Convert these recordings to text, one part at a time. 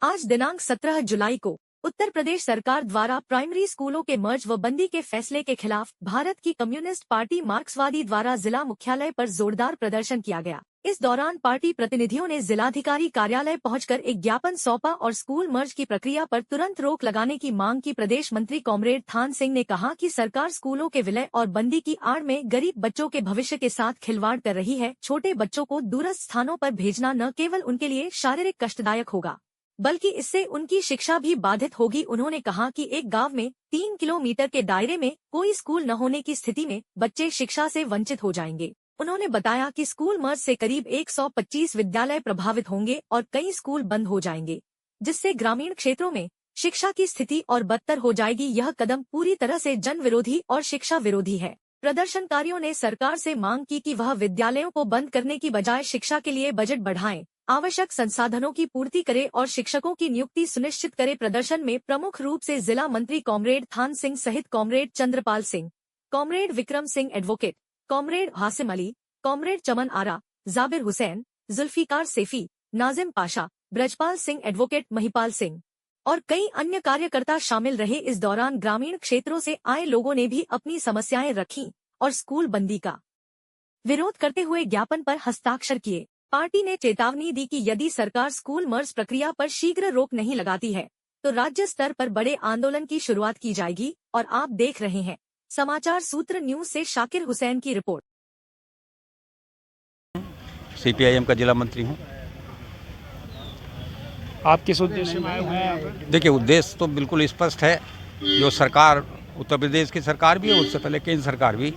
आज दिनांक 17 जुलाई को उत्तर प्रदेश सरकार द्वारा प्राइमरी स्कूलों के मर्ज व बंदी के फैसले के खिलाफ भारत की कम्युनिस्ट पार्टी मार्क्सवादी द्वारा जिला मुख्यालय पर जोरदार प्रदर्शन किया गया। इस दौरान पार्टी प्रतिनिधियों ने जिलाधिकारी कार्यालय पहुंचकर एक ज्ञापन सौंपा और स्कूल मर्ज की प्रक्रिया पर तुरंत रोक लगाने की मांग की। प्रदेश मंत्री कॉमरेड थान सिंह ने कहा कि सरकार स्कूलों के विलय और बंदी की आड़ में गरीब बच्चों के भविष्य के साथ खिलवाड़ कर रही है। छोटे बच्चों को दूरस्थ स्थानों पर भेजना न केवल उनके लिए शारीरिक कष्टदायक होगा बल्कि इससे उनकी शिक्षा भी बाधित होगी। उन्होंने कहा कि एक गांव में 3 किलोमीटर के दायरे में कोई स्कूल न होने की स्थिति में बच्चे शिक्षा से वंचित हो जाएंगे। उन्होंने बताया कि स्कूल मर्ज से करीब 125 विद्यालय प्रभावित होंगे और कई स्कूल बंद हो जाएंगे, जिससे ग्रामीण क्षेत्रों में शिक्षा की स्थिति और बदतर हो जाएगी। यह कदम पूरी तरह से जन विरोधी और शिक्षा विरोधी है। प्रदर्शनकारियों ने सरकार से मांग की कि वह विद्यालयों को बंद करने की बजाय शिक्षा के लिए बजट बढ़ाएं, आवश्यक संसाधनों की पूर्ति करे और शिक्षकों की नियुक्ति सुनिश्चित करे। प्रदर्शन में प्रमुख रूप से जिला मंत्री कॉमरेड थान सिंह सहित comrade Chandrapal Singh, comrade Vikram Singh advocate, comrade Hasim Ali, comrade Chaman Ara, Jabir Hussain, Zulfikar Saifi, Nazim Pasha, Brajpal Singh advocate, Mahipal Singh और कई अन्य कार्यकर्ता शामिल रहे। इस दौरान ग्रामीण क्षेत्रों से आए लोगों ने भी अपनी समस्याएं रखी और स्कूल बंदी का विरोध करते हुए ज्ञापन पर हस्ताक्षर किए। पार्टी ने चेतावनी दी कि यदि सरकार स्कूल मर्ज प्रक्रिया पर शीघ्र रोक नहीं लगाती है तो राज्य स्तर पर बड़े आंदोलन की शुरुआत की जाएगी। और आप देख रहे हैं समाचार सूत्र न्यूज से शाकिर हुसैन की रिपोर्ट। CPIM का जिला मंत्री हूँ। आप किस उद्देश्य में आए हुए हैं? देखिए, उद्देश्य तो बिल्कुल स्पष्ट है। जो सरकार, उत्तर प्रदेश की सरकार भी है, उससे पहले केंद्र सरकार भी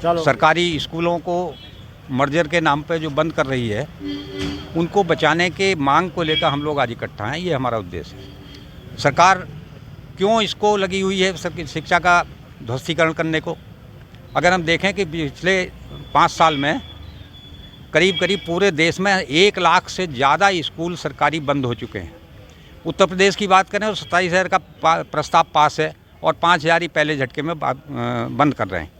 सरकारी स्कूलों को मर्जर के नाम पे जो बंद कर रही है, उनको बचाने के मांग को लेकर हम लोग आज इकट्ठा हैं। ये हमारा उद्देश्य है। सरकार क्यों इसको लगी हुई है सबकी शिक्षा का ध्वस्तीकरण करने को? अगर हम देखें कि पिछले 5 साल में करीब पूरे देश में 1 लाख से ज़्यादा स्कूल सरकारी बंद हो चुके हैं। उत्तर प्रदेश की बात करें तो 27,000 का प्रस्ताव पास है और 5,000 ही पहले झटके में बंद कर रहे हैं।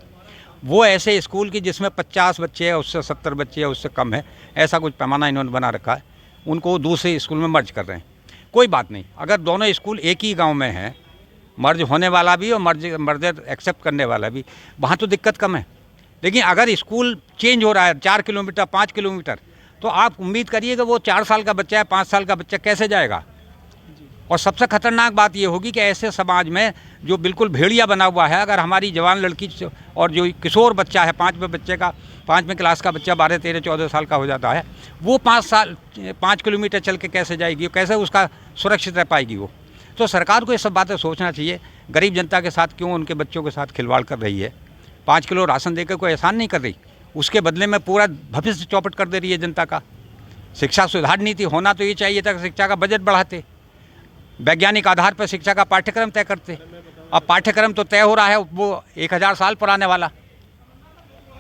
वो ऐसे स्कूल की जिसमें 50 बच्चे हैं, उससे 70 बच्चे हैं, उससे कम है, ऐसा कुछ पैमाना इन्होंने बना रखा है, उनको दूसरे स्कूल में मर्ज कर रहे हैं। कोई बात नहीं, अगर दोनों स्कूल एक ही गांव में हैं, मर्ज होने वाला भी और मर्जर एक्सेप्ट करने वाला भी, वहाँ तो दिक्कत कम है। लेकिन अगर स्कूल चेंज हो रहा है 4 किलोमीटर 5 किलोमीटर, तो आप उम्मीद करिए कि वो 4 साल का बच्चा है, 5 साल का बच्चा कैसे जाएगा? और सबसे खतरनाक बात ये होगी कि ऐसे समाज में जो बिल्कुल भेड़िया बना हुआ है, अगर हमारी जवान लड़की और जो किशोर बच्चा है, 5वीं क्लास का बच्चा 12, 13, 14 साल का हो जाता है, वो 5 किलोमीटर चल के कैसे जाएगी? कैसे उसका सुरक्षित रह पाएगी वो? तो सरकार को ये सब बातें सोचना चाहिए। गरीब जनता के साथ क्यों उनके बच्चों के साथ खिलवाड़ कर रही है? 5 किलो राशन देकर कोई एहसान नहीं कर रही, उसके बदले में पूरा भविष्य चौपट कर दे रही है जनता का। शिक्षा सुधार नीति होना तो ये चाहिए था कि शिक्षा का बजट बढ़ाते, वैज्ञानिक आधार पर शिक्षा का पाठ्यक्रम तय करते। अब पाठ्यक्रम तो तय हो रहा है वो 1000 साल पुराने वाला।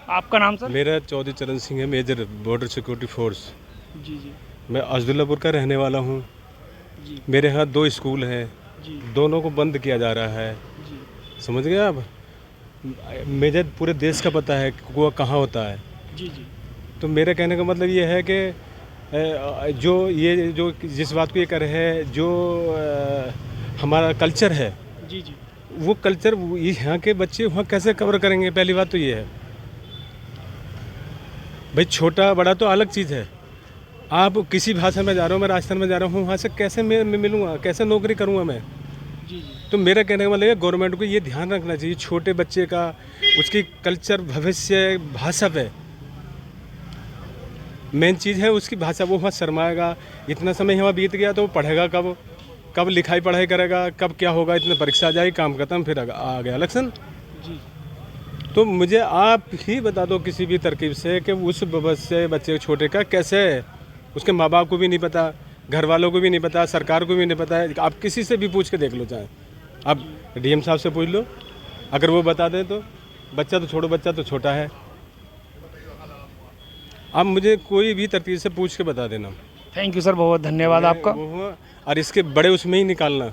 आपका नाम सर? मेरा चौधरी चरण सिंह है, मेजर बॉर्डर सिक्योरिटी फोर्स। जी। मैं अब्दुल्लापुर का रहने वाला हूँ। मेरे यहाँ 2 स्कूल हैं, दोनों को बंद किया जा रहा है। समझ गए आप? मेजर पूरे देश का पता है कुआं कहाँ होता है। जी। तो मेरे कहने का मतलब ये है कि जो जिस बात को ये कर है, जो हमारा कल्चर है, जी, वो कल्चर यहाँ के बच्चे वहाँ कैसे कवर करेंगे? पहली बात तो ये है भाई, छोटा बड़ा तो अलग चीज़ है। आप किसी भाषा में जा रहा हूँ, मैं राजस्थान में जा रहा हूँ, वहाँ से कैसे मैं मिलूँगा, कैसे नौकरी करूँगा मैं? जी। तो मेरा कहने का मतलब है गवर्नमेंट को ये ध्यान रखना चाहिए छोटे बच्चे का, उसकी कल्चर, भविष्य, भाषा पे मेन चीज़ है उसकी भाषा। वो वहाँ शर्माएगा, इतना समय यहाँ बीत गया तो वो पढ़ेगा कब लिखाई पढ़ाई करेगा, कब क्या होगा? इतने परीक्षा आ जाएगी, काम खत्म, फिर आ गया इलेक्शन। जी। तो मुझे आप ही बता दो किसी भी तरकीब से कि उस बच्चे छोटे का कैसे, उसके माँ बाप को भी नहीं पता, घर वालों को भी नहीं पता, सरकार को भी नहीं पता है। आप किसी से भी पूछ के देख लो, चाहे आप DM साहब से पूछ लो, अगर वो बता दें तो। बच्चा तो छोड़ो, बच्चा तो छोटा है। आप मुझे कोई भी तरतीब से पूछ के बता देना। थैंक यू सर, बहुत धन्यवाद आपका। और इसके बड़े उसमें ही निकालना।